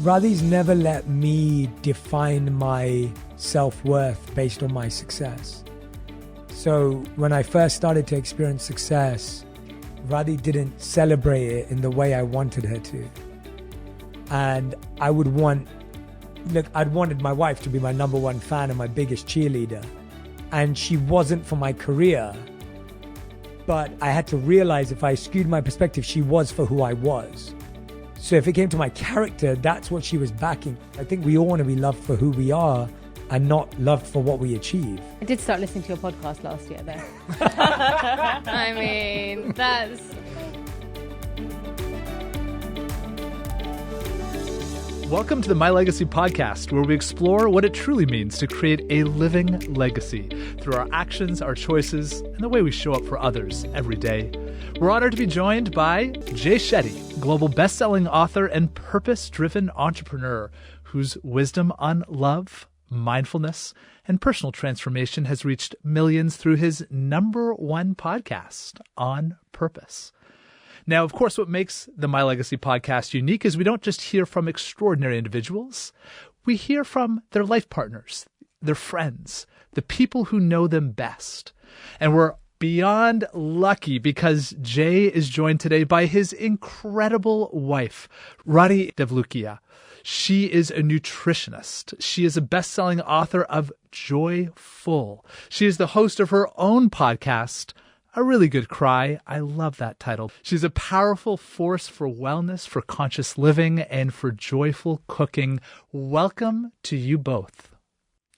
Radhi's never let me define my self-worth based on my success. So when I first started to experience success, Radhi didn't celebrate it in the way I wanted her to. And I'd wanted my wife to be my number one fan and my biggest cheerleader. And she wasn't for my career. But I had to realize if I skewed my perspective, she was for who I was. So if it came to my character, that's what she was backing. I think we all want to be loved for who we are and not loved for what we achieve. I did start listening to your podcast last year, though. I mean, that's... Welcome to the My Legacy podcast, where we explore what it truly means to create a living legacy through our actions, our choices, and the way we show up for others every day. We're honored to be joined by Jay Shetty, global bestselling author and purpose-driven entrepreneur whose wisdom on love, mindfulness, and personal transformation has reached millions through his #1 podcast, On Purpose. Now, of course, what makes the My Legacy podcast unique is we don't just hear from extraordinary individuals. We hear from their life partners, their friends, the people who know them best. And we're beyond lucky because Jay is joined today by his incredible wife, Radhi Devlukia. She is a nutritionist. She is a best-selling author of Joyful. She is the host of her own podcast, A Really Good Cry. I love that title. She's a powerful force for wellness, for conscious living, and for joyful cooking. Welcome to you both.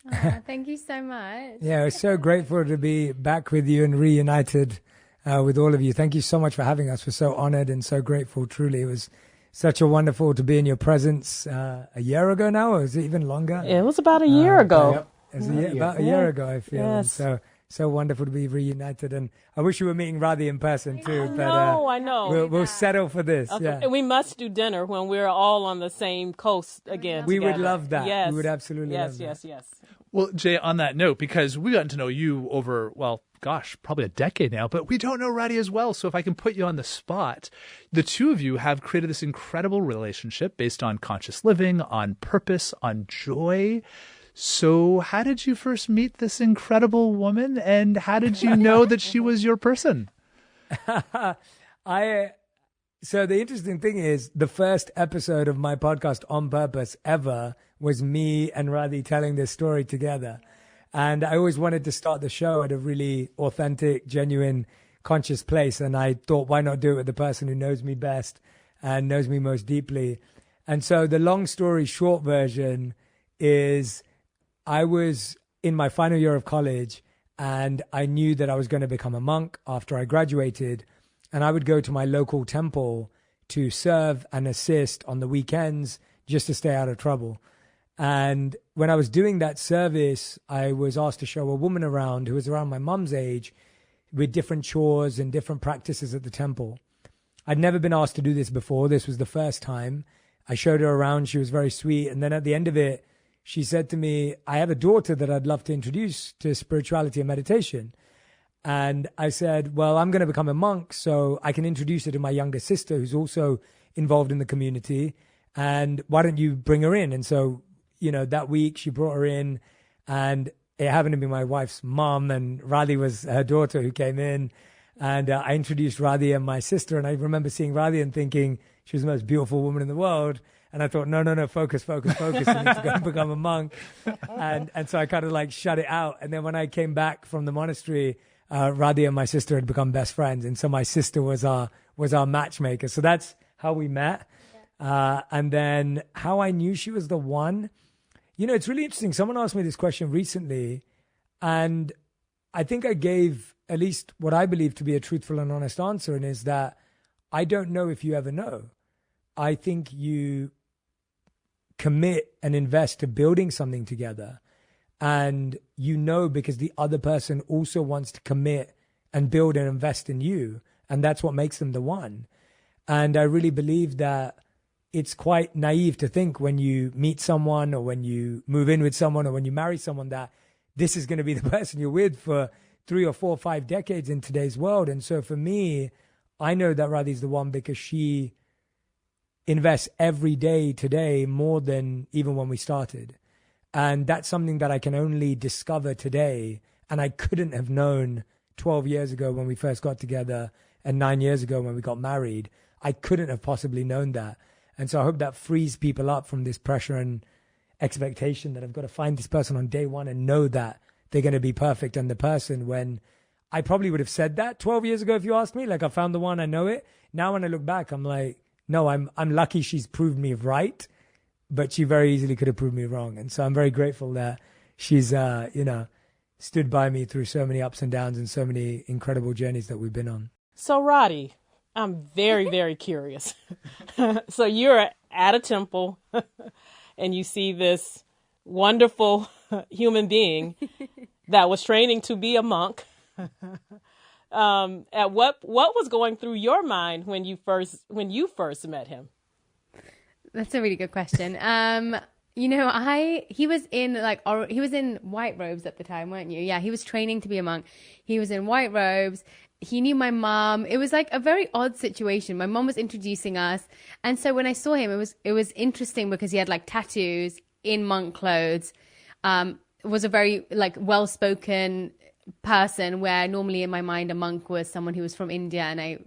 Oh, thank you so much. Yeah, we're so grateful to be back with you and reunited with all of you. Thank you so much for having us. We're so honored and so grateful. Truly, it was such a wonderful to be in your presence a year ago now, or is it even longer? It was about a year ago. Yep. It was about a year ago, I feel. Yes. And so wonderful to be reunited. And I wish you were meeting Radhi in person too. I know. We'll settle for this. Okay. Yeah. And we must do dinner when we're all on the same coast again. We would together. love that. Yes. We would absolutely love that. Yes. Well, Jay, on that note, because we've gotten to know you over, well, gosh, probably a decade now, but we don't know Radhi as well. So if I can put you on the spot, the two of you have created this incredible relationship based on conscious living, on purpose, on joy. So how did you first meet this incredible woman, and how did you know that she was your person? So the interesting thing is the first episode of my podcast On Purpose ever was me and Radhi telling this story together. And I always wanted to start the show at a really authentic, genuine, conscious place. And I thought, why not do it with the person who knows me best and knows me most deeply? And so the long story short version is I was in my final year of college and I knew that I was going to become a monk after I graduated. And I would go to my local temple to serve and assist on the weekends just to stay out of trouble. And when I was doing that service, I was asked to show a woman around who was around my mum's age with different chores and different practices at the temple. I'd never been asked to do this before. This was the first time. I showed her around. She was very sweet. And then at the end of it, she said to me, I have a daughter that I'd love to introduce to spirituality and meditation. And I said, well, I'm going to become a monk, so I can introduce her to my younger sister who's also involved in the community. And why don't you bring her in? And so, that week she brought her in, and it happened to be my wife's mom, and Radhi was her daughter who came in. And I introduced Radhi and my sister. And I remember seeing Radhi and thinking she was the most beautiful woman in the world. And I thought, no, focus. You need to go and become a monk. And so I kind of shut it out. And then when I came back from the monastery, Radhi and my sister had become best friends. And so my sister was our matchmaker. So that's how we met. And then how I knew she was the one. It's really interesting. Someone asked me this question recently, and I think I gave at least what I believe to be a truthful and honest answer, and is that I don't know if you ever know. I think you commit and invest to building something together, and because the other person also wants to commit and build and invest in you, and that's what makes them the one. And I really believe that it's quite naive to think when you meet someone or when you move in with someone or when you marry someone that this is going to be the person you're with for 3 or 4 or 5 decades in today's world. And so for me, I know that Radhi's the one because she invest every day today more than even when we started. And that's something that I can only discover today. And I couldn't have known 12 years ago when we first got together and 9 years ago when we got married. I couldn't have possibly known that. And so I hope that frees people up from this pressure and expectation that I've got to find this person on day one and know that they're going to be perfect and the person, when I probably would have said that 12 years ago if you asked me. Like, I found the one, I know it. Now when I look back, I'm like, no, I'm lucky she's proved me right, but she very easily could have proved me wrong. And so I'm very grateful that she's, stood by me through so many ups and downs and so many incredible journeys that we've been on. So, Radhi, I'm very, very curious. So you're at a temple and you see this wonderful human being that was training to be a monk. At what was going through your mind when you first met him? That's a really good question. He was in white robes at the time, weren't you? Yeah, he was training to be a monk. He was in white robes. He knew my mom. It was like a very odd situation. My mom was introducing us. And so when I saw him, it was interesting because he had like tattoos in monk clothes. Was a very like well-spoken person, where normally in my mind a monk was someone who was from India, and I,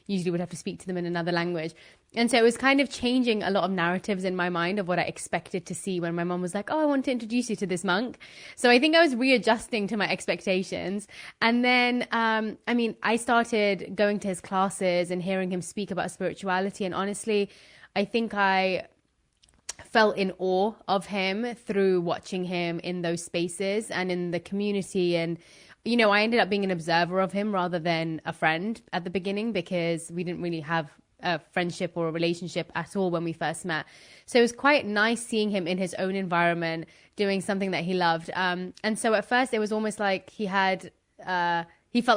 usually would have to speak to them in another language. And so it was kind of changing a lot of narratives in my mind of what I expected to see when my mom was like, oh, I want to introduce you to this monk. So I think I was readjusting to my expectations. And then, I started going to his classes and hearing him speak about spirituality. And honestly, I think I fell in awe of him through watching him in those spaces and in the community. And, I ended up being an observer of him rather than a friend at the beginning, because we didn't really have a friendship or a relationship at all when we first met. So it was quite nice seeing him in his own environment doing something that he loved. And so at first it was almost like he felt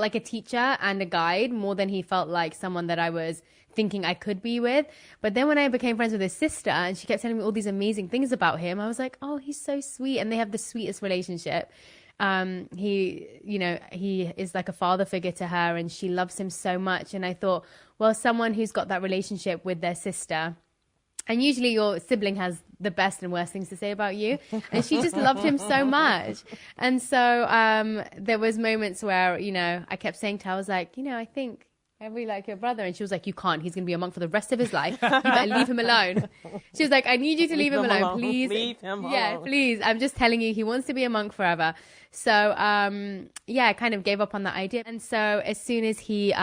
like a teacher and a guide more than he felt like someone that I was thinking I could be with. But then when I became friends with his sister and she kept telling me all these amazing things about him, I was like, oh, he's so sweet. And they have the sweetest relationship. He is like a father figure to her, and she loves him so much. And I thought, well, someone who's got that relationship with their sister, and usually your sibling has the best and worst things to say about you, and she just loved him so much. And so there was moments where, I kept saying to her, I was like, I think I really like your brother. And she was like, you can't. He's going to be a monk for the rest of his life. You better leave him alone. She was like, I need you to leave him alone. Please. Leave him alone. Yeah, please. I'm just telling you, he wants to be a monk forever. So, I kind of gave up on that idea. And so as soon as he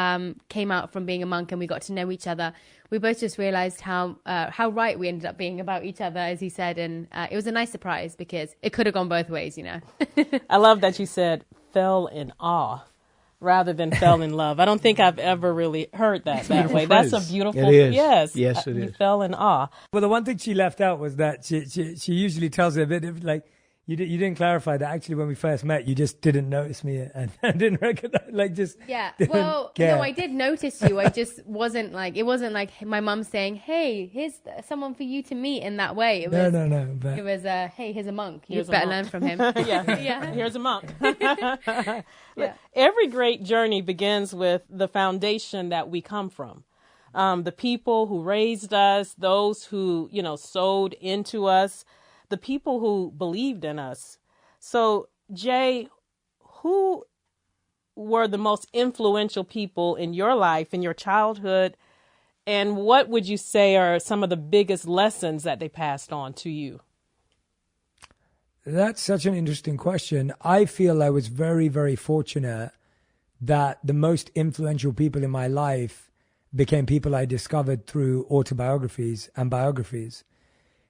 came out from being a monk and we got to know each other, we both just realized how right we ended up being about each other, as he said. And it was a nice surprise because it could have gone both ways, I love that you said fell in awe rather than fell in love. I don't think I've ever really heard that way. That's a beautiful, it is. Yes. Yes, it is. You fell in awe. Well, the one thing she left out was that she usually tells a bit of like, you didn't clarify that actually when we first met, you just didn't notice me and didn't recognize, yeah. Well, care. No, I did notice you. I just wasn't like, it wasn't like my mum saying, hey, here's someone for you to meet in that way. It was, no. But it was, hey, here's a monk. You better learn from him. Yeah. Here's a monk. Yeah. Every great journey begins with the foundation that we come from. The people who raised us, those who, sowed into us, the people who believed in us. So, Jay, who were the most influential people in your life, in your childhood, and what would you say are some of the biggest lessons that they passed on to you? That's such an interesting question. I feel I was very, very fortunate that the most influential people in my life became people I discovered through autobiographies and biographies.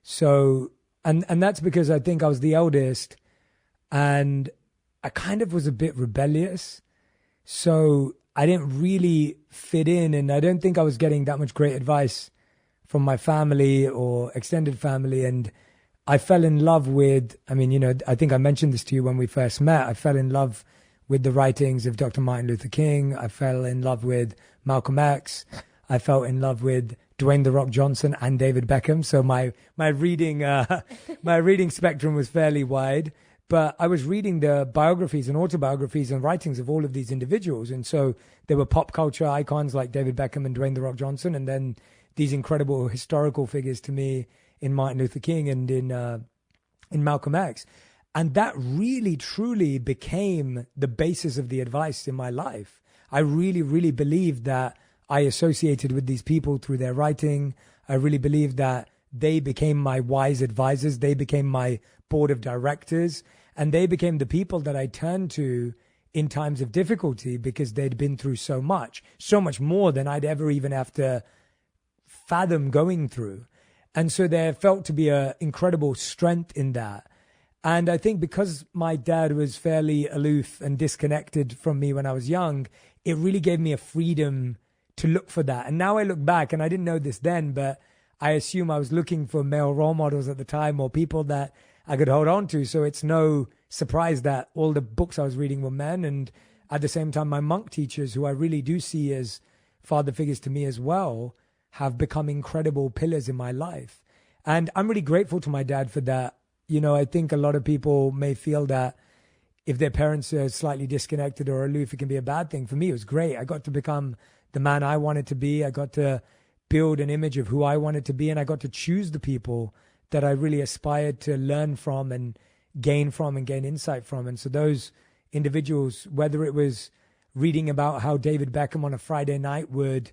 So, and that's because I think I was the eldest and I kind of was a bit rebellious. So I didn't really fit in, and I don't think I was getting that much great advice from my family or extended family. And I fell in love with, I think I mentioned this to you when we first met. I fell in love with the writings of Dr. Martin Luther King. I fell in love with Malcolm X. I fell in love with Dwayne "The Rock" Johnson and David Beckham. So my reading spectrum was fairly wide. But I was reading the biographies and autobiographies and writings of all of these individuals. And so there were pop culture icons like David Beckham and Dwayne "The Rock" Johnson. And then these incredible historical figures to me in Martin Luther King and in Malcolm X. And that really, truly became the basis of the advice in my life. I really, really believed that I associated with these people through their writing. I really believed that they became my wise advisors. They became my board of directors. And they became the people that I turned to in times of difficulty because they'd been through so much more than I'd ever even have to fathom going through. And so there felt to be an incredible strength in that. And I think because my dad was fairly aloof and disconnected from me when I was young, it really gave me a freedom to look for that. And now I look back, and I didn't know this then, but I assume I was looking for male role models at the time or people that I could hold on to. So it's no surprise that all the books I was reading were men. And at the same time, my monk teachers, who I really do see as father figures to me as well, have become incredible pillars in my life. And I'm really grateful to my dad for that. You know, I think a lot of people may feel that if their parents are slightly disconnected or aloof, it can be a bad thing. For me, it was great. I got to become the man I wanted to be. I got to build an image of who I wanted to be, and I got to choose the people that I really aspired to learn from and gain insight from. And so those individuals, whether it was reading about how David Beckham on a Friday night would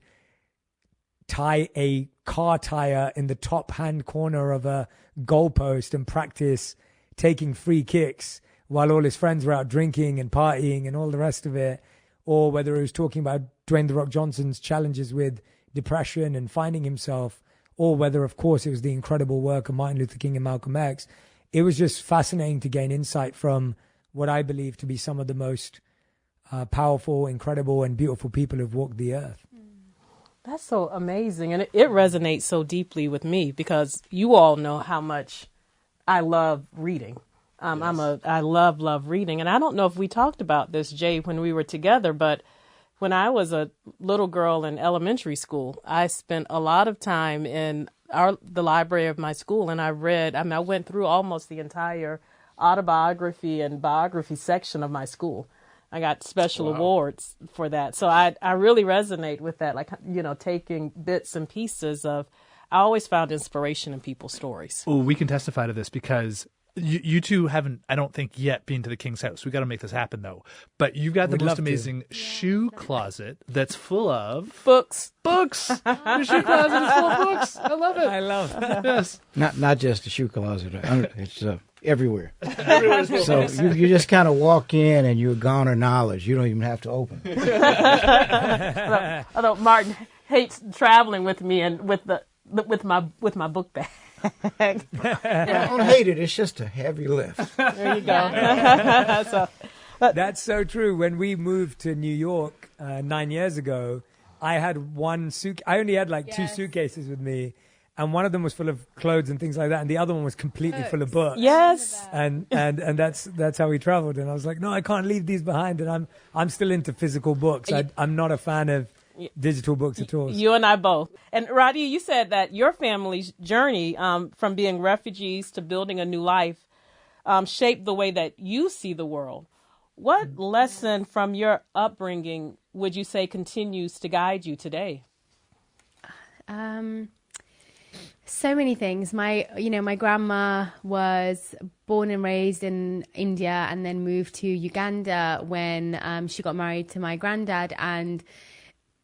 tie a car tire in the top hand corner of a goalpost and practice taking free kicks while all his friends were out drinking and partying and all the rest of it, or whether he was talking about Dwayne "The Rock" Johnson's challenges with depression and finding himself, or whether, of course, it was the incredible work of Martin Luther King and Malcolm X. It was just fascinating to gain insight from what I believe to be some of the most powerful, incredible, and beautiful people who've walked the earth. That's so amazing. And it resonates so deeply with me because you all know how much I love reading. Yes. I love reading. And I don't know if we talked about this, Jay, when we were together, but when I was a little girl in elementary school, I spent a lot of time in the library of my school, and I went through almost the entire autobiography and biography section of my school. I got special awards for that. So I really resonate with that, like, you know, taking bits and pieces of, I always found inspiration in people's stories. Well, we can testify to this because you two haven't, I don't think, yet been to the King's house. We got to make this happen, though. But you've got the most amazing shoe closet that's full of books. Your shoe closet is full of books. I love it. I love it. Yes. Not just the shoe closet. It's everywhere. So you just kind of walk in and you garner knowledge. You don't even have to open. Although Martin hates traveling with me and with my book bag. I don't hate it. It's just a heavy lift. There you go. That's so true. When we moved to New York 9 years ago, I had I only had like 2 suitcases with me, and one of them was full of clothes and things like that, and the other one was completely full of books. Yes. And that's how we traveled. And I was like, no, I can't leave these behind. And I'm still into physical books. I'm not a fan of digital books at all. You and I both. And Radhi, you said that your family's journey from being refugees to building a new life shaped the way that you see the world. What lesson from your upbringing would you say continues to guide you today? So many things. My grandma was born and raised in India and then moved to Uganda when she got married to my granddad, and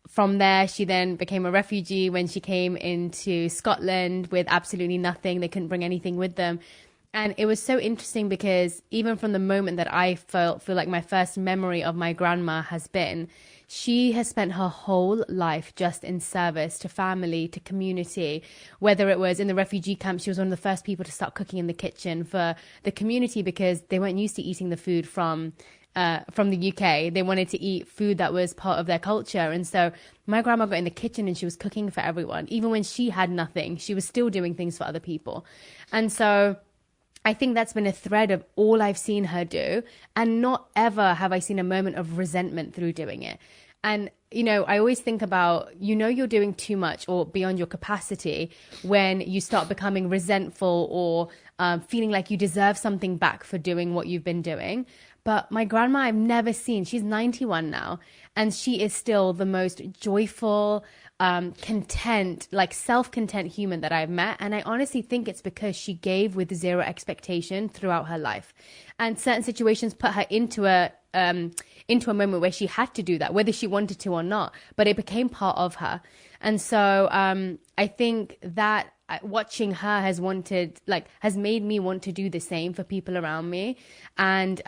from there, she then became a refugee when she came into Scotland with absolutely nothing. They couldn't bring anything with them. And it was so interesting because even from the moment that I feel like my first memory of my grandma has been, she has spent her whole life just in service to family, to community. Whether it was in the refugee camp, she was one of the first people to start cooking in the kitchen for the community because they weren't used to eating the food from the UK. They wanted to eat food that was part of their culture. And so my grandma got in the kitchen and she was cooking for everyone. Even when she had nothing, she was still doing things for other people. And so I think that's been a thread of all I've seen her do. And not ever have I seen a moment of resentment through doing it. And, I always think about, you're doing too much or beyond your capacity when you start becoming resentful or feeling like you deserve something back for doing what you've been doing. But my grandma, I've never seen, she's 91 now, and she is still the most joyful, content, like self-content human that I've met. And I honestly think it's because she gave with zero expectation throughout her life. And certain situations put her into a moment where she had to do that, whether she wanted to or not, but it became part of her. And so I think that watching her has made me want to do the same for people around me. And,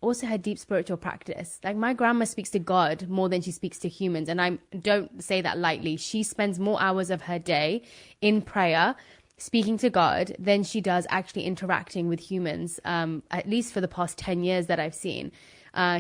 also her deep spiritual practice. Like, my grandma speaks to God more than she speaks to humans. And I don't say that lightly. She spends more hours of her day in prayer, speaking to God, than she does actually interacting with humans, at least for the past 10 years that I've seen.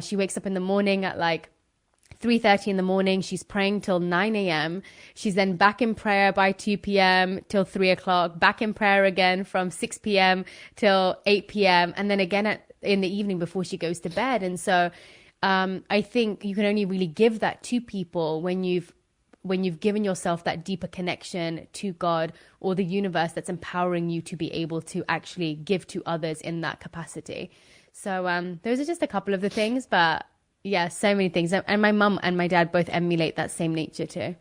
She wakes up in the morning at 3:30 in the morning. She's praying till 9 a.m. She's then back in prayer by 2 p.m. till 3 o'clock, back in prayer again from 6 p.m. till 8 p.m. and then again in the evening before she goes to bed. And so I think you can only really give that to people when you've given yourself that deeper connection to God or the universe that's empowering you to be able to actually give to others in that capacity. So those are just a couple of the things, but yeah, so many things. And my mum and my dad both emulate that same nature too.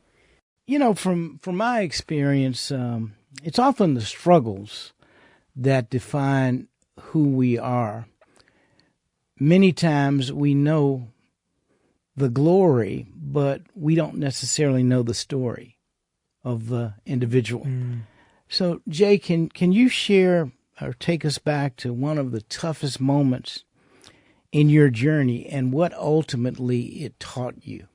From my experience, it's often the struggles that define who we are. Many times we know the glory, but we don't necessarily know the story of the individual. So, Jay, can you share or take us back to one of the toughest moments in your journey and what ultimately it taught you?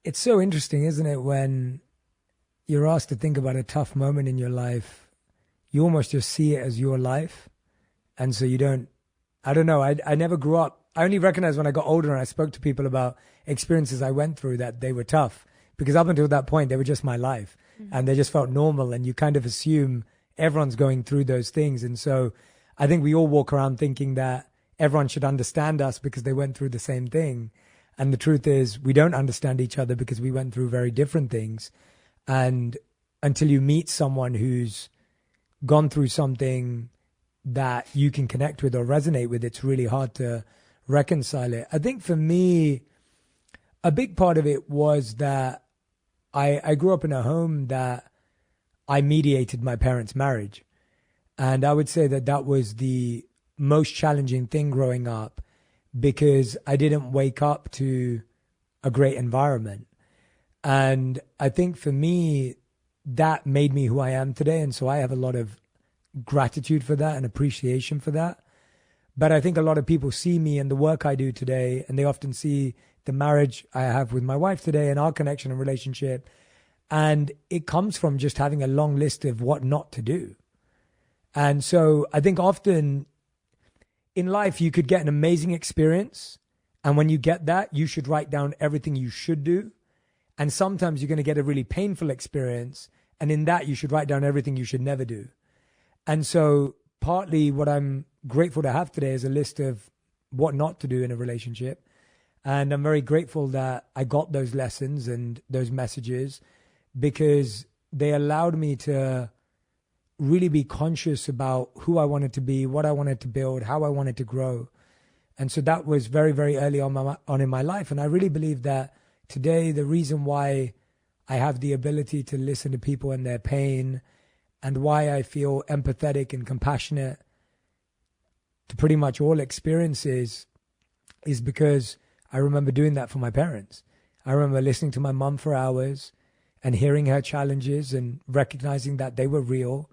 It's so interesting, isn't it, when you're asked to think about a tough moment in your life, you almost just see it as your life. And so you don't, I don't know, I never grew up. I only recognized when I got older and I spoke to people about experiences I went through that they were tough, because up until that point, they were just my life and they just felt normal. And you kind of assume everyone's going through those things. And so I think we all walk around thinking that everyone should understand us because they went through the same thing. And the truth is we don't understand each other because we went through very different things. And until you meet someone who's gone through something that you can connect with or resonate with, it's really hard to reconcile it. I think for me, a big part of it was that I grew up in a home that I mediated my parents' marriage. And I would say that that was the most challenging thing growing up, because I didn't wake up to a great environment. And I think for me, that made me who I am today. And so I have a lot of gratitude for that and appreciation for that. But I think a lot of people see me and the work I do today, and they often see the marriage I have with my wife today and our connection and relationship. And it comes from just having a long list of what not to do. And so I think often in life, you could get an amazing experience. And when you get that, you should write down everything you should do. And sometimes you're going to get a really painful experience. And in that, you should write down everything you should never do. And so partly what I'm grateful to have today is a list of what not to do in a relationship. And I'm very grateful that I got those lessons and those messages, because they allowed me to really be conscious about who I wanted to be, what I wanted to build, how I wanted to grow. And so that was very, very early on in my life. And I really believe that today, the reason why I have the ability to listen to people and their pain, and why I feel empathetic and compassionate to pretty much all experiences, is because I remember doing that for my parents. I remember listening to my mom for hours and hearing her challenges and recognizing that they were real.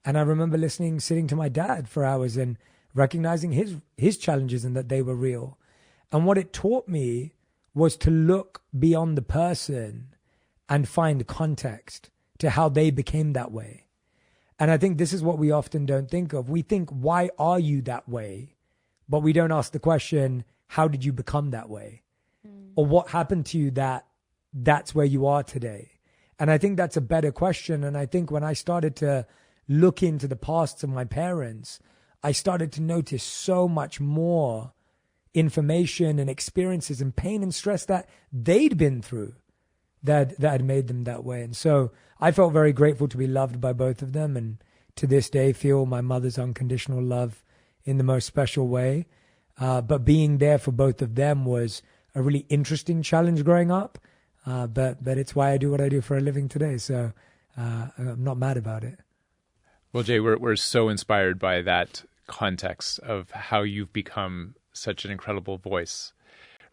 And I remember sitting to my dad for hours and recognizing his challenges and that they were real. And what it taught me was to look beyond the person and find context to how they became that way. And I think this is what we often don't think of. We think, why are you that way? But we don't ask the question, how did you become that way? Or what happened to you that's where you are today? And I think that's a better question. And I think when I started to look into the pasts of my parents, I started to notice so much more information and experiences and pain and stress that they'd been through that had made them that way. And so I felt very grateful to be loved by both of them, and to this day feel my mother's unconditional love in the most special way. But being there for both of them was a really interesting challenge growing up. But it's why I do what I do for a living today. So I'm not mad about it. Well, Jay, we're so inspired by that context of how you've become such an incredible voice.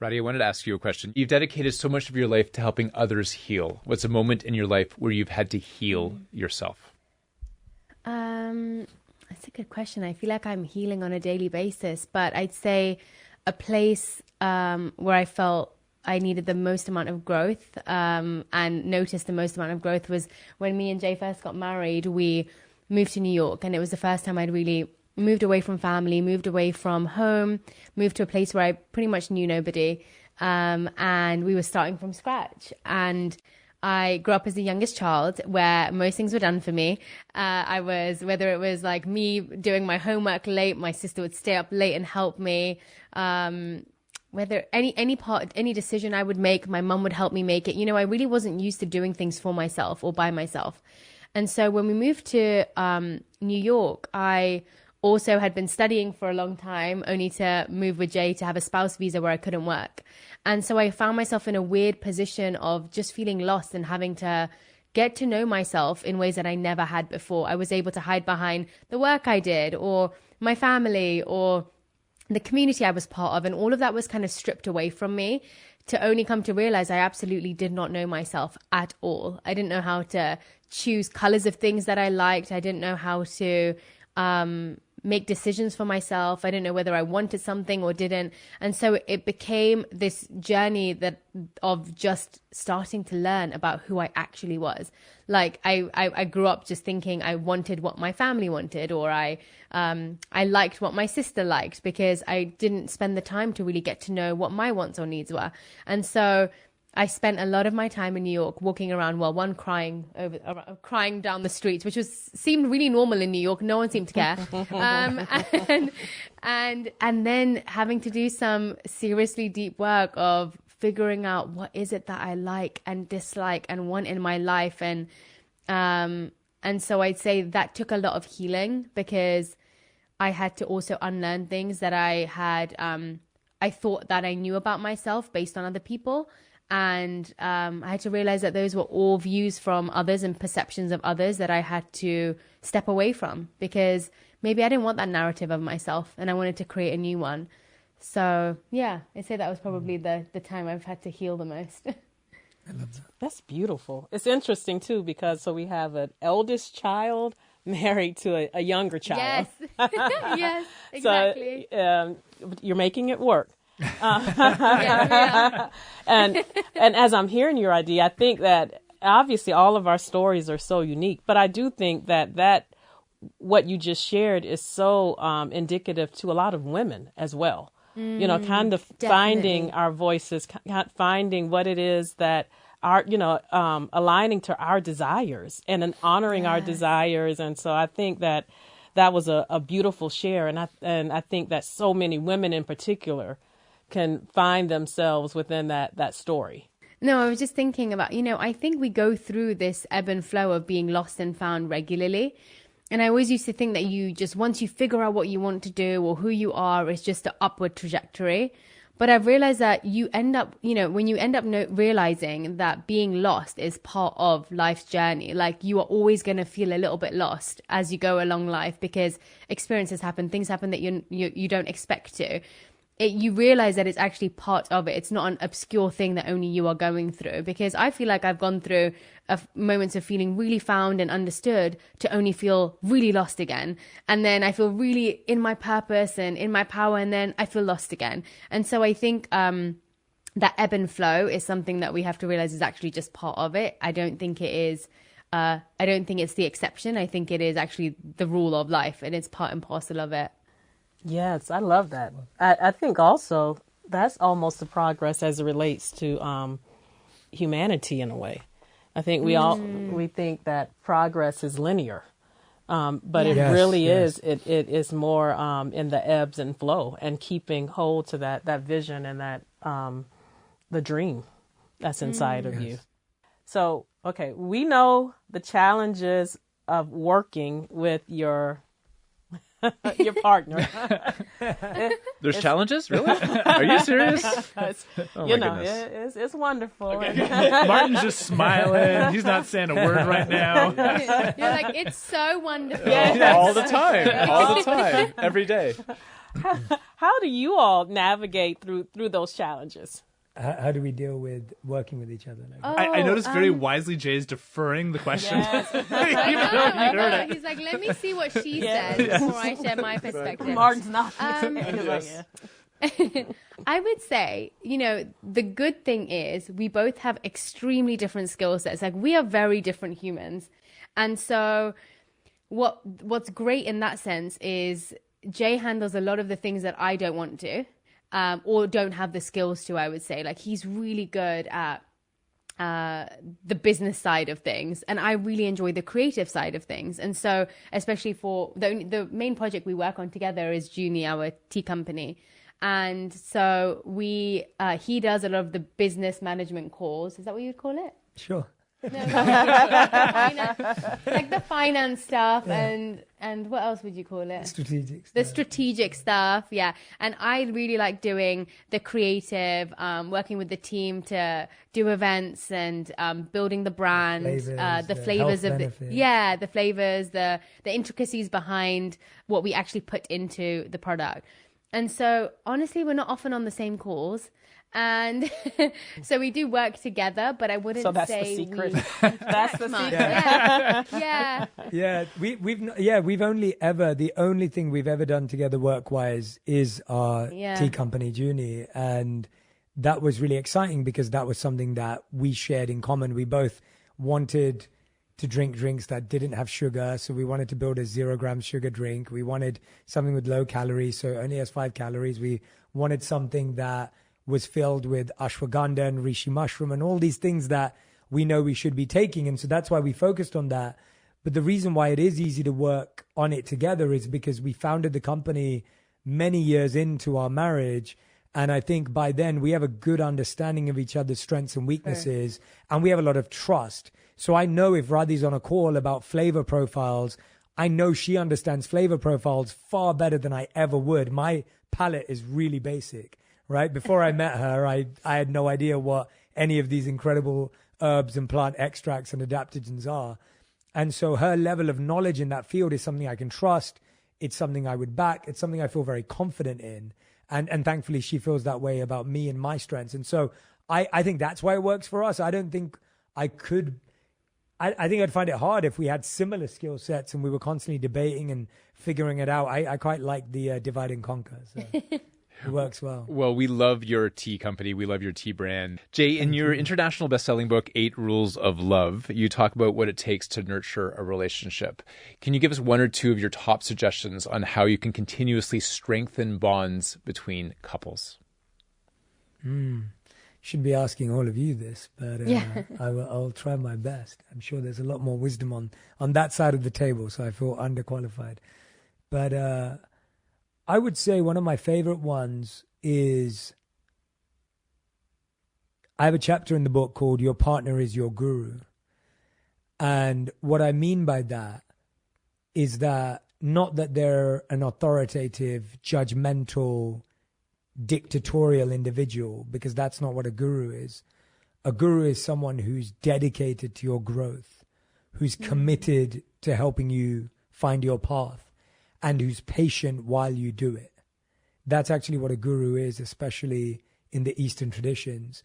Radhi, I wanted to ask you a question. You've dedicated so much of your life to helping others heal. What's a moment in your life where you've had to heal yourself? That's a good question. I feel like I'm healing on a daily basis, but I'd say a place where I felt I needed the most amount of growth and noticed the most amount of growth was when me and Jay first got married. We moved to New York, and it was the first time I'd really moved away from family, moved away from home, moved to a place where I pretty much knew nobody, and we were starting from scratch. And I grew up as the youngest child where most things were done for me. Whether it was like me doing my homework late, my sister would stay up late and help me. Whether any decision I would make, my mum would help me make it. I really wasn't used to doing things for myself or by myself. And so when we moved to New York, I also had been studying for a long time, only to move with Jay to have a spouse visa where I couldn't work. And so I found myself in a weird position of just feeling lost and having to get to know myself in ways that I never had before. I was able to hide behind the work I did or my family or the community I was part of. And all of that was kind of stripped away from me to only come to realize I absolutely did not know myself at all. I didn't know how to choose colors of things that I liked. I didn't know how to make decisions for myself. I didn't know whether I wanted something or didn't. And so it became this journey of just starting to learn about who I actually was. Like I grew up just thinking I wanted what my family wanted, or I liked what my sister liked, because I didn't spend the time to really get to know what my wants or needs were. And so I spent a lot of my time in New York walking around, crying down the streets, which seemed really normal in New York. No one seemed to care. And then having to do some seriously deep work of figuring out what is it that I like and dislike and want in my life. And so I'd say that took a lot of healing, because I had to also unlearn things that I had, I thought that I knew about myself based on other people. And I had to realize that those were all views from others and perceptions of others that I had to step away from, because maybe I didn't want that narrative of myself and I wanted to create a new one. So yeah, I'd say that was probably the time I've had to heal the most. I love that. That's beautiful. It's interesting too, because we have an eldest child married to a younger child. Yes, yes, exactly. So you're making it work. Yeah. And as I'm hearing your idea, I think that obviously all of our stories are so unique, but I do think that what you just shared is so indicative to a lot of women as well. Kind of definitely. Finding our voices, finding what it is that are, aligning to our desires and then honoring our desires. And so I think that was a beautiful share. And I think that so many women in particular can find themselves within that story. No, I was just thinking about, I think we go through this ebb and flow of being lost and found regularly. And I always used to think that once you figure out what you want to do or who you are, it's just an upward trajectory. But I've realized that you end up, when you end up realizing that being lost is part of life's journey, like you are always going to feel a little bit lost as you go along life, because experiences happen, things happen that you don't expect to. You realize that it's actually part of it. It's not an obscure thing that only you are going through, because I feel like I've gone through moments of feeling really found and understood to only feel really lost again. And then I feel really in my purpose and in my power, and then I feel lost again. And so I think that ebb and flow is something that we have to realize is actually just part of it. I don't think it is. I don't think it's the exception. I think it is actually the rule of life, and it's part and parcel of it. Yes, I love that. I think also that's almost the progress as it relates to humanity in a way. I think we think that progress is linear, but it really is. It is more in the ebbs and flow, and keeping hold to that vision and that the dream that's inside of you. So, okay, we know the challenges of working with your your partner. There's challenges? Really? Are you serious? Oh, you my know, goodness. it's wonderful. Martin's just smiling. He's not saying a word right now. You're like, it's so wonderful. All the time. All the time. Every day. How do you all navigate through those challenges? How do we deal with working with each other? I noticed very wisely Jay's deferring the question. Yes. I know. He's like, let me see what she says before I share my perspective. Martin's not. I would say, you know, the good thing is we both have extremely different skill sets. Like, we are very different humans. And so what's great in that sense is Jay handles a lot of the things that I don't want to. Or don't have the skills to, I would say. Like, he's really good at the business side of things, and I really enjoy the creative side of things. And so, especially for the main project we work on together is Junie, our tea company. And so he does a lot of the business management calls. Is that what you'd call it? Sure. No, like the finance stuff and what else would you call it? Strategic stuff. The strategic stuff, yeah. And I really like doing the creative, working with the team to do events and building the brand, the flavors of the flavors, the intricacies behind what we actually put into the product. And so honestly, we're not often on the same calls. And so we do work together, but I wouldn't say. So that's the secret. That's the secret. Yeah. We've only ever, the only thing we've ever done together work-wise is our tea company, Junie. And that was really exciting because that was something that we shared in common. We both wanted to drink drinks that didn't have sugar. So we wanted to build a 0-gram sugar drink. We wanted something with low calories, so it only has 5 calories. We wanted something that was filled with ashwagandha and reishi mushroom and all these things that we know we should be taking. And so that's why we focused on that. But the reason why it is easy to work on it together is because we founded the company many years into our marriage. And I think by then we have a good understanding of each other's strengths and weaknesses, and we have a lot of trust. So I know if Radhi's on a call about flavor profiles, I know she understands flavor profiles far better than I ever would. My palate is really basic. Right? Before I met her, I had no idea what any of these incredible herbs and plant extracts and adaptogens are. And so her level of knowledge in that field is something I can trust. It's something I would back. It's something I feel very confident in. And thankfully, she feels that way about me and my strengths. And so I think that's why it works for us. I don't think I could. I think I'd find it hard if we had similar skill sets and we were constantly debating and figuring it out. I quite like the divide and conquer. So. It works well. Well, we love your tea company. We love your tea brand. Jay, in your international best-selling book, 8 Rules of Love, you talk about what it takes to nurture a relationship. Can you give us 1 or 2 of your top suggestions on how you can continuously strengthen bonds between couples? Should be asking all of you this, but I'll try my best. I'm sure there's a lot more wisdom on that side of the table, so I feel underqualified. But I would say one of my favorite ones is, I have a chapter in the book called Your Partner is Your Guru. And what I mean by that is that not that they're an authoritative, judgmental, dictatorial individual, because that's not what a guru is. A guru is someone who's dedicated to your growth, who's committed to helping you find your path, and who's patient while you do it. That's actually what a guru is, especially in the Eastern traditions.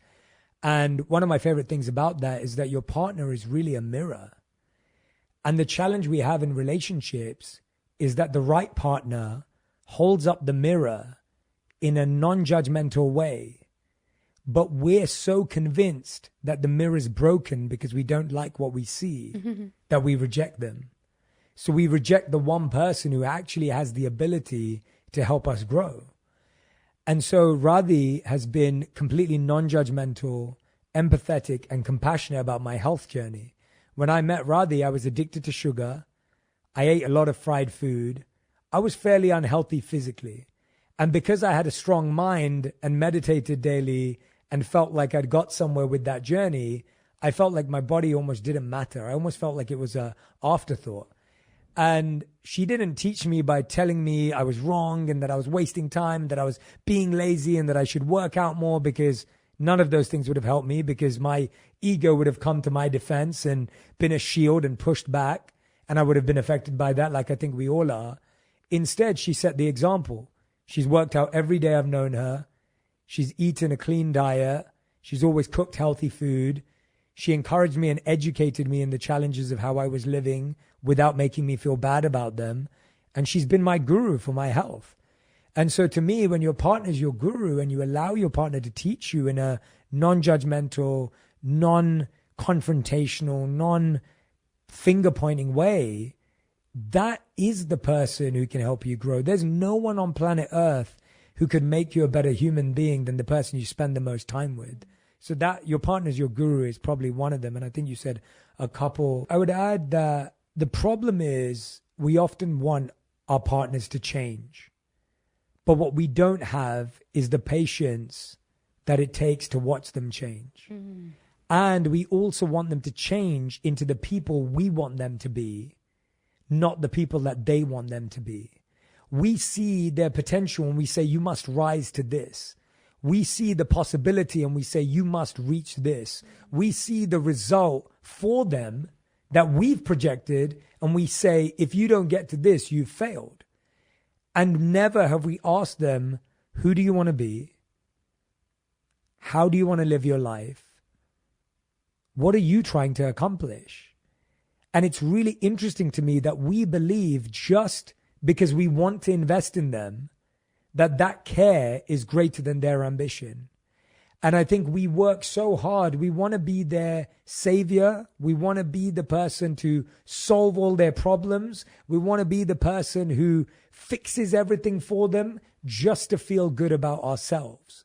And one of my favorite things about that is that your partner is really a mirror. And the challenge we have in relationships is that the right partner holds up the mirror in a non-judgmental way. But we're so convinced that the mirror is broken because we don't like what we see that we reject them. So we reject the one person who actually has the ability to help us grow. And so Radhi has been completely non-judgmental, empathetic, and compassionate about my health journey. When I met Radhi, I was addicted to sugar. I ate a lot of fried food. I was fairly unhealthy physically. And because I had a strong mind and meditated daily and felt like I'd got somewhere with that journey, I felt like my body almost didn't matter. I almost felt like it was an afterthought. And she didn't teach me by telling me I was wrong and that I was wasting time, that I was being lazy and that I should work out more, because none of those things would have helped me, because my ego would have come to my defense and been a shield and pushed back. And I would have been affected by that, like I think we all are. Instead, she set the example. She's worked out every day I've known her. She's eaten a clean diet. She's always cooked healthy food. She encouraged me and educated me in the challenges of how I was living without making me feel bad about them. And she's been my guru for my health. And so to me, when your partner is your guru and you allow your partner to teach you in a non-judgmental, non-confrontational, non-finger-pointing way, that is the person who can help you grow. There's no one on planet Earth who could make you a better human being than the person you spend the most time with. So that your partner's your guru is probably one of them. And I think you said a couple. I would add that the problem is we often want our partners to change. But what we don't have is the patience that it takes to watch them change. Mm-hmm. And we also want them to change into the people we want them to be, not the people that they want them to be. We see their potential and we say, you must rise to this. We see the possibility and we say, you must reach this. We see the result for them that we've projected and we say, if you don't get to this, you've failed. And never have we asked them, who do you want to be? How do you want to live your life? What are you trying to accomplish? And it's really interesting to me that we believe just because we want to invest in them, that care is greater than their ambition. And I think we work so hard. We want to be their savior. We want to be the person to solve all their problems. We want to be the person who fixes everything for them just to feel good about ourselves.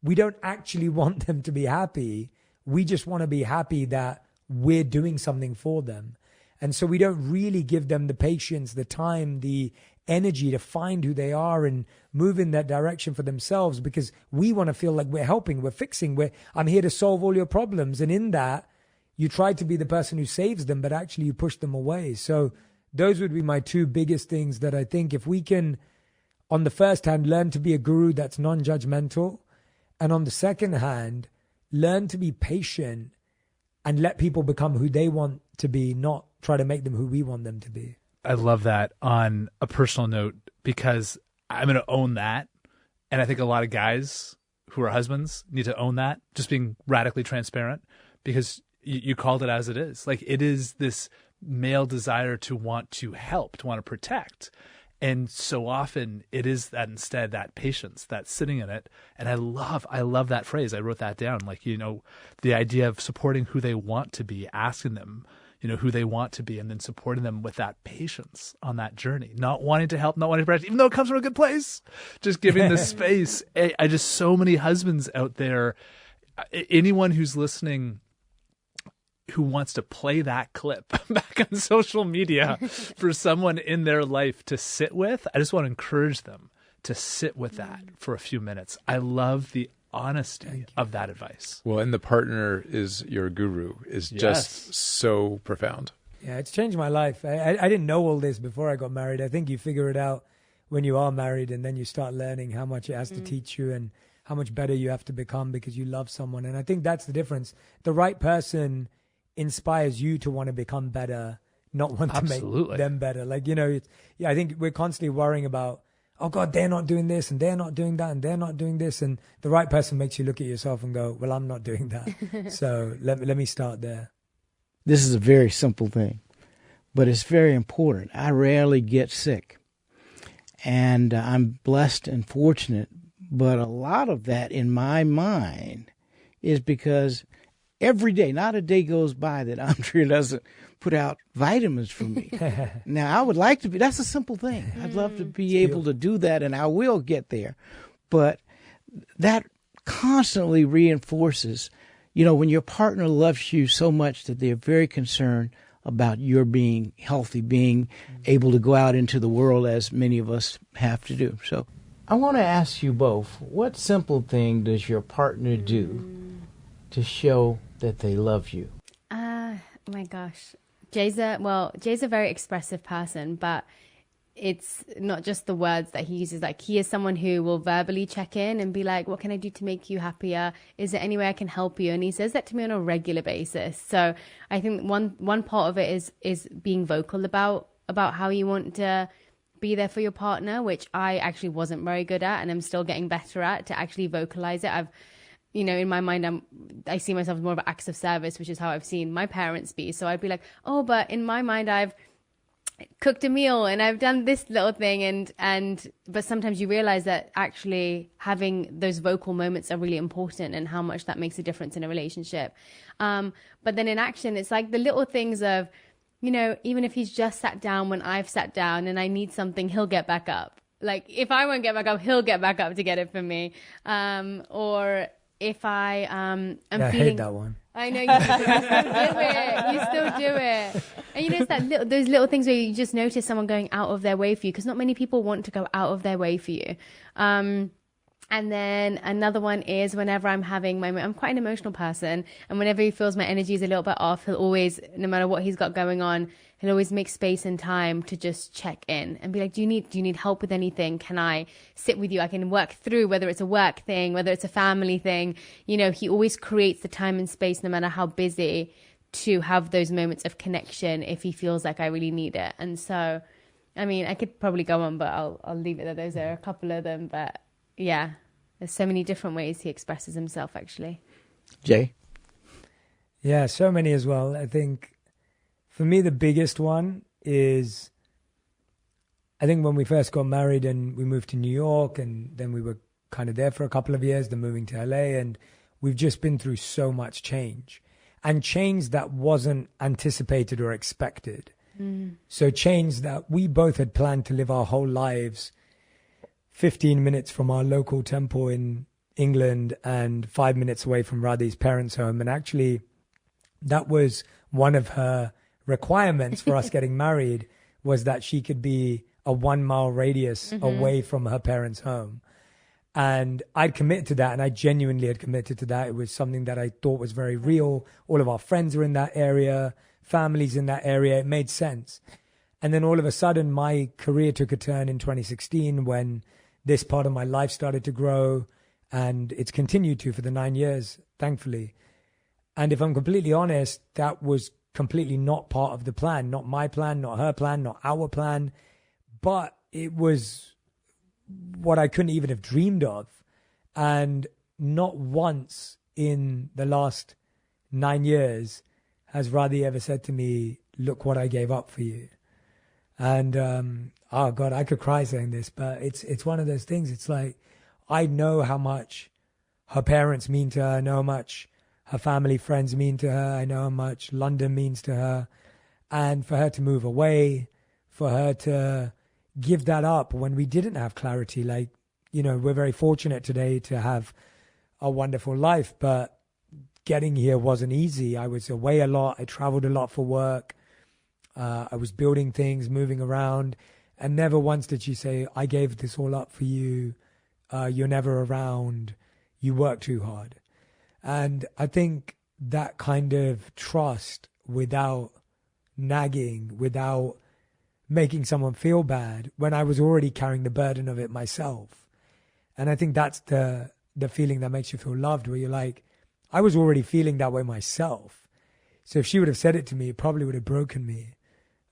We don't actually want them to be happy. We just want to be happy that we're doing something for them. And so we don't really give them the patience, the time, the energy to find who they are and move in that direction for themselves, because we want to feel like we're helping, we're fixing, I'm here to solve all your problems. And in that, you try to be the person who saves them, but actually you push them away. So those would be my two biggest things that I think if we can, on the first hand, learn to be a guru that's non-judgmental, and on the second hand, learn to be patient and let people become who they want to be, not try to make them who we want them to be. I love that on a personal note, because I'm going to own that. And I think a lot of guys who are husbands need to own that, just being radically transparent, because you called it as it is. Like, it is this male desire to want to help, to want to protect. And so often it is that instead, that patience, that sitting in it. And I love that phrase. I wrote that down. Like, the idea of supporting who they want to be, asking them, who they want to be, and then supporting them with that patience on that journey, not wanting to help, not wanting to protect, even though it comes from a good place, just giving the space. I just, so many husbands out there, anyone who's listening who wants to play that clip back on social media for someone in their life to sit with, I just want to encourage them to sit with that for a few minutes. I love the honesty of that advice. Well, and the partner is your guru is just so profound. Yeah, it's changed my life. I didn't know all this before I got married. I think you figure it out when you are married, and then you start learning how much it has to teach you and how much better you have to become because you love someone. And I think that's the difference. The right person inspires you to want to become better, not want to make them better. Like, I think we're constantly worrying about, oh God, they're not doing this and they're not doing that and they're not doing this. And the right person makes you look at yourself and go, well, I'm not doing that. So let me start there. This is a very simple thing, but it's very important. I rarely get sick, and I'm blessed and fortunate. But a lot of that in my mind is because every day, not a day goes by that Arndrea doesn't put out vitamins for me. Now, I would like to be, that's a simple thing. I'd love to be able to do that, and I will get there. But that constantly reinforces, when your partner loves you so much that they're very concerned about your being healthy, being able to go out into the world as many of us have to do. So I want to ask you both, what simple thing does your partner do to show that they love you? My gosh. Jay's a very expressive person, but it's not just the words that he uses. Like, he is someone who will verbally check in and be like, what can I do to make you happier? Is there any way I can help you? And he says that to me on a regular basis. So I think one part of it is being vocal about how you want to be there for your partner, which I actually wasn't very good at, and I'm still getting better at, to actually vocalize it. In my mind, I see myself as more of an acts of service, which is how I've seen my parents be. So I'd be like, oh, but in my mind, I've cooked a meal and I've done this little thing, but sometimes you realize that actually having those vocal moments are really important, and how much that makes a difference in a relationship. But then in action, it's like the little things of, even if he's just sat down when I've sat down and I need something, he'll get back up. Like, if I won't get back up, he'll get back up to get it for me. Or if I am feeling, I hate that one. I know, you still do it. And it's those little things where you just notice someone going out of their way for you, because not many people want to go out of their way for you. And then another one is whenever I'm quite an emotional person, and whenever he feels my energy is a little bit off, he'll always, no matter what he's got going on, he'll always make space and time to just check in and be like, do you need help with anything? Can I sit with you? I can work through, whether it's a work thing, whether it's a family thing. He always creates the time and space, no matter how busy, to have those moments of connection if he feels like I really need it. And so, I could probably go on, but I'll leave it there. Those are a couple of them, but yeah, there's so many different ways he expresses himself, actually. Jay? Yeah, so many as well. I think for me, the biggest one is, I think when we first got married and we moved to New York, and then we were kind of there for a couple of years, then moving to LA, and we've just been through so much change, and change that wasn't anticipated or expected. So change that we both had planned to live our whole lives 15 minutes from our local temple in England and 5 minutes away from Radhi's parents' home. And actually, that was one of her requirements for us getting married, was that she could be a 1 mile radius away from her parents' home. And I'd committed to that, and I genuinely had committed to that. It was something that I thought was very real. All of our friends were in that area, families in that area. It made sense. And then all of a sudden, my career took a turn in 2016 when this part of my life started to grow, and it's continued to for the 9 years, thankfully. And if I'm completely honest, that was completely not part of the plan, not my plan, not her plan, not our plan, but it was what I couldn't even have dreamed of. And not once in the last 9 years has Radhi ever said to me, look what I gave up for you. And oh God, I could cry saying this, but it's one of those things. It's like, I know how much her parents mean to her. I know how much her family, friends mean to her. I know how much London means to her. And for her to move away, for her to give that up when we didn't have clarity, like, we're very fortunate today to have a wonderful life, but getting here wasn't easy. I was away a lot. I traveled a lot for work. I was building things, moving around, and never once did she say, I gave this all up for you. You're never around. You work too hard. And I think that kind of trust, without nagging, without making someone feel bad, when I was already carrying the burden of it myself. And I think that's the feeling that makes you feel loved, where you're like, I was already feeling that way myself. So if she would have said it to me, it probably would have broken me.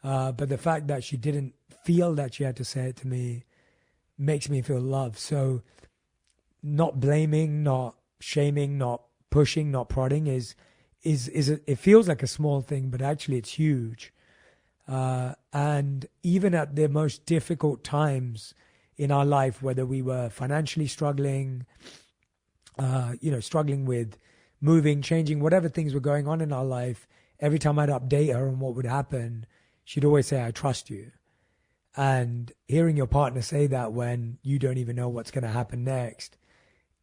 But the fact that she didn't feel that she had to say it to me makes me feel loved. So not blaming, not shaming, not pushing, not prodding is it feels like a small thing, but actually it's huge. And even at the most difficult times in our life, whether we were financially struggling, struggling with moving, changing, whatever things were going on in our life, every time I'd update her on what would happen, she'd always say, I trust you. And hearing your partner say that when you don't even know what's going to happen next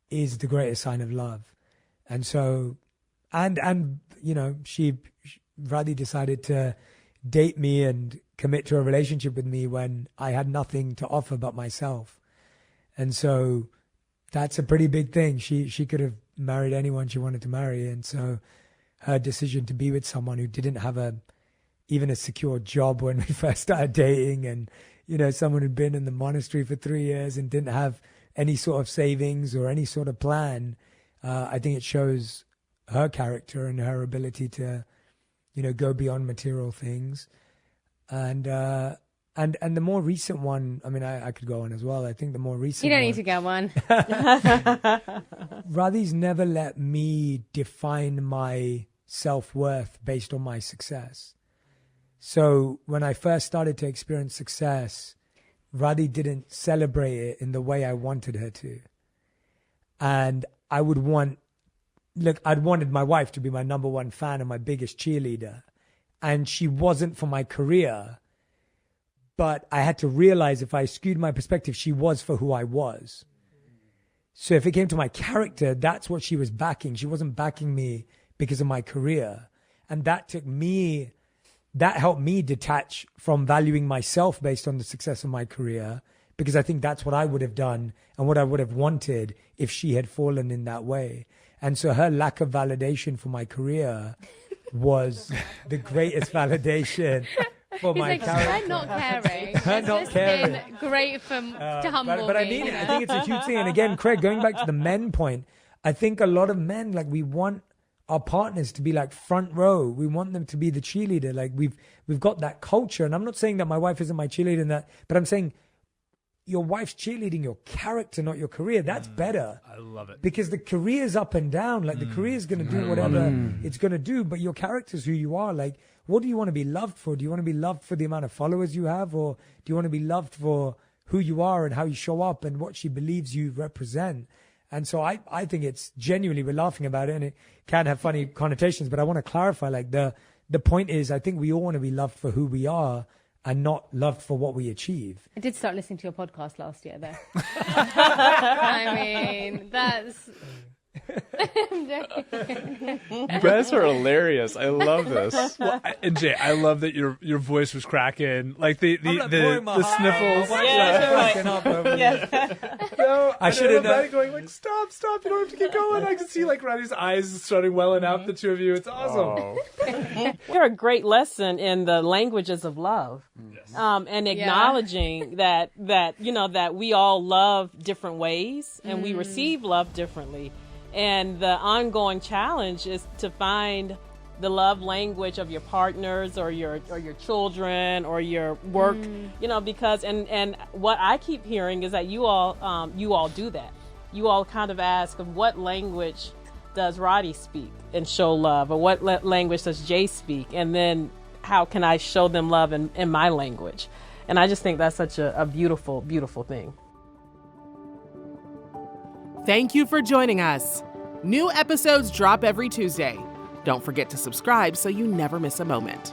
is the greatest sign of love. And so, Radhi decided to date me and commit to a relationship with me when I had nothing to offer but myself. And so that's a pretty big thing. She could have married anyone she wanted to marry. And so her decision to be with someone who didn't have even a secure job when we first started dating, and someone who'd been in the monastery for 3 years and didn't have any sort of savings or any sort of plan. I think it shows her character and her ability to, go beyond material things. And the more recent one, I mean, I could go on as well. I think the more recent You don't need to go on. Radhi's never let me define my self-worth based on my success. So when I first started to experience success, Radhi didn't celebrate it in the way I wanted her to. And I'd wanted my wife to be my number one fan and my biggest cheerleader. And she wasn't for my career. But I had to realize if I skewed my perspective, she was for who I was. So if it came to my character, that's what she was backing. She wasn't backing me because of my career. And that helped me detach from valuing myself based on the success of my career, because I think that's what I would have done and what I would have wanted if she had fallen in that way. And so her lack of validation for my career was the greatest validation for my character. Her not caring. Her not caring. Been great to humble but I me. mean it. I think it's a huge thing. And again, Craig, going back to the men point, I think a lot of men, like, we want our partners to be like front row. We want them to be the cheerleader. Like, we've got that culture. And I'm not saying that my wife isn't my cheerleader in that, but I'm saying your wife's cheerleading your character, not your career. That's better. I love it. Because the career's up and down. Like, the career's going to do whatever it's going to do, but your character's who you are. Like, what do you want to be loved for? Do you want to be loved for the amount of followers you have, or do you want to be loved for who you are and how you show up and what she believes you represent? And so I think it's genuinely, we're laughing about it and it can have funny connotations, but I want to clarify, like, the point is, I think we all want to be loved for who we are and not loved for what we achieve. I did start listening to your podcast last year, though. I mean, that's... You guys are hilarious. I love this. Well, and Jay, I love that your voice was cracking, like the sniffles. No, I should have known. Going like, stop! You don't have to keep going. I can see like Radhi's eyes starting welling up. The two of you, it's awesome. You're a great lesson in the languages of love, and acknowledging that we all love different ways and we receive love differently. And the ongoing challenge is to find the love language of your partners or your children or your work, because and what I keep hearing is that you all do that. You all kind of ask, of what language does Radhi speak and show love, or what language does Jay speak, and then how can I show them love in my language? And I just think that's such a beautiful, beautiful thing. Thank you for joining us. New episodes drop every Tuesday. Don't forget to subscribe so you never miss a moment.